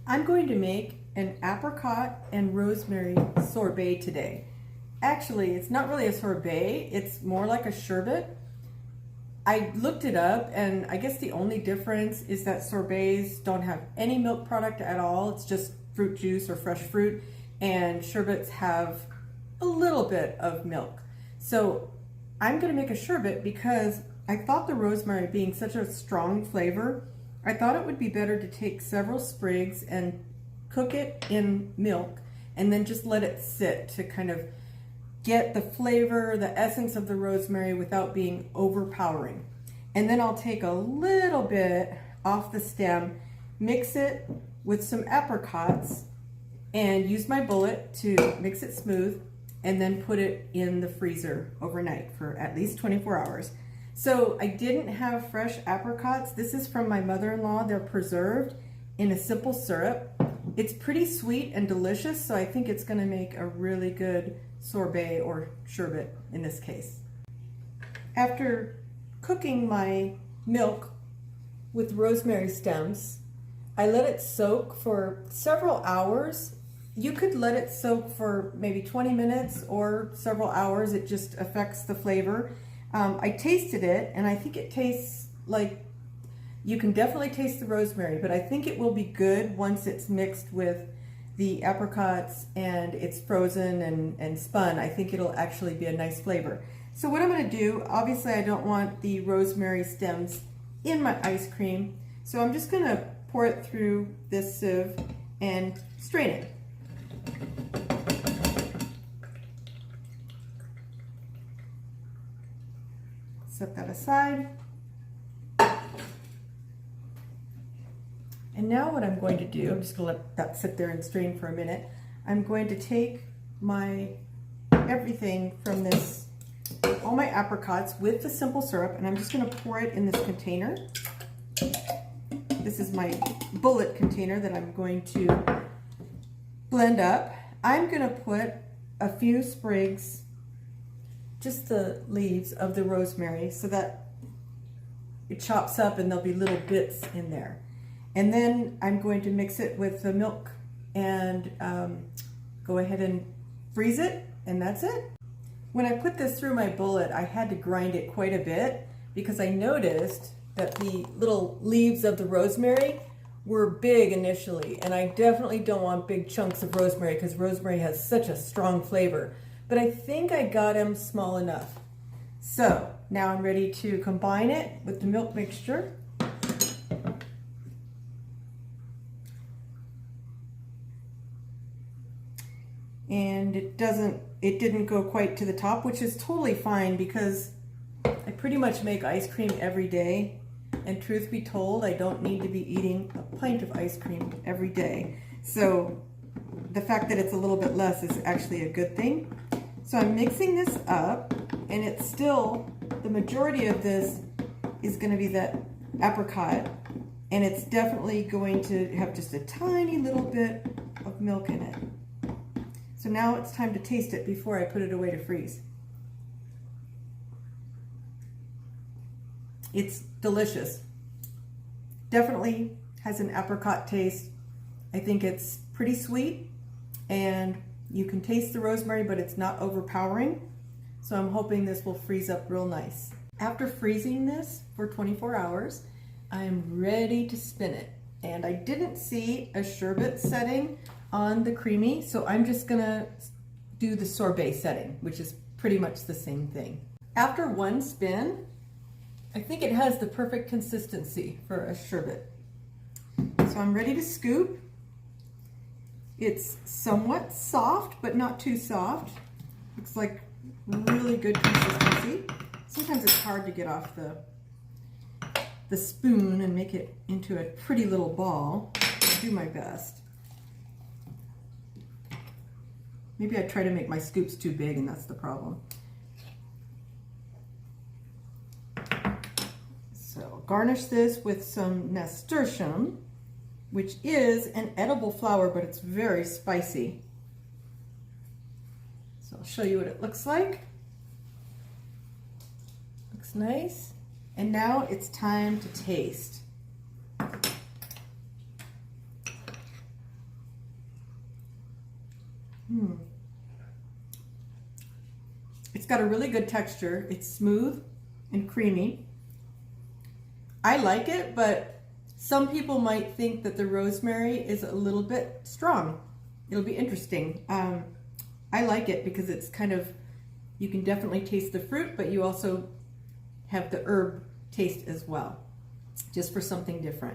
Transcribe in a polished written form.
I'm going to make an apricot and rosemary sorbet today. Actually, it's not really a sorbet, it's more like a sherbet. I looked it up and I guess the only difference is that sorbets don't have any milk product at all. It's just fruit juice or fresh fruit, and sherbets have a little bit of milk. So I'm going to make a sherbet because I thought the rosemary being such a strong flavor, I thought it would be better to take several sprigs and cook it in milk and then just let it sit to kind of get the flavor, the essence of the rosemary without being overpowering. And then I'll take a little bit off the stem, mix it with some apricots, and use my bullet to mix it smooth, and then put it in the freezer overnight for at least 24 hours. So I didn't have fresh apricots. This is from my mother-in-law. They're preserved in a simple syrup. It's pretty sweet and delicious, so I think it's gonna make a really good sorbet or sherbet in this case. After cooking my milk with rosemary stems, I let it soak for several hours. You could let it soak for maybe 20 minutes or several hours. It just affects the flavor. I tasted it and I think it tastes like, you can definitely taste the rosemary, but I think it will be good once it's mixed with the apricots and it's frozen and spun. I think it'll actually be a nice flavor. So what I'm going to do, obviously I don't want the rosemary stems in my ice cream, so I'm just going to pour it through this sieve and strain it. Set that aside. And now what I'm going to do, I'm just going to let that sit there and strain for a minute. I'm going to take my everything from this, all my apricots with the simple syrup, and I'm just going to pour it in this container. This is my bullet container that I'm going to blend up. I'm going to put a few sprigs, just the leaves of the rosemary, so that it chops up and there'll be little bits in there. And then I'm going to mix it with the milk and go ahead and freeze it, and that's it. When I put this through my bullet, I had to grind it quite a bit because I noticed that the little leaves of the rosemary were big initially, and I definitely don't want big chunks of rosemary because rosemary has such a strong flavor. But I think I got them small enough. So now I'm ready to combine it with the milk mixture. And it didn't go quite to the top, which is totally fine because I pretty much make ice cream every day. And truth be told, I don't need to be eating a pint of ice cream every day. So the fact that it's a little bit less is actually a good thing. So I'm mixing this up, and it's still, the majority of this is going to be that apricot, and it's definitely going to have just a tiny little bit of milk in it. So now it's time to taste it before I put it away to freeze. It's delicious. Definitely has an apricot taste. I think it's pretty sweet, and you can taste the rosemary, but it's not overpowering. So I'm hoping this will freeze up real nice. After freezing this for 24 hours, I'm ready to spin it. And I didn't see a sherbet setting on the CREAMi, so I'm just gonna do the sorbet setting, which is pretty much the same thing. After one spin, I think it has the perfect consistency for a sherbet. So I'm ready to scoop. It's somewhat soft, but not too soft. Looks like really good consistency. Sometimes it's hard to get off the spoon and make it into a pretty little ball. I'll do my best. Maybe I try to make my scoops too big, and that's the problem. So garnish this with some nasturtium, which is an edible flower, but it's very spicy. So I'll show you what it looks like. Looks nice. And now it's time to taste. It's got a really good texture. It's smooth and creamy. I like it, but some people might think that the rosemary is a little bit strong. It'll be interesting. I like it because it's kind of, you can definitely taste the fruit, but you also have the herb taste as well, just for something different.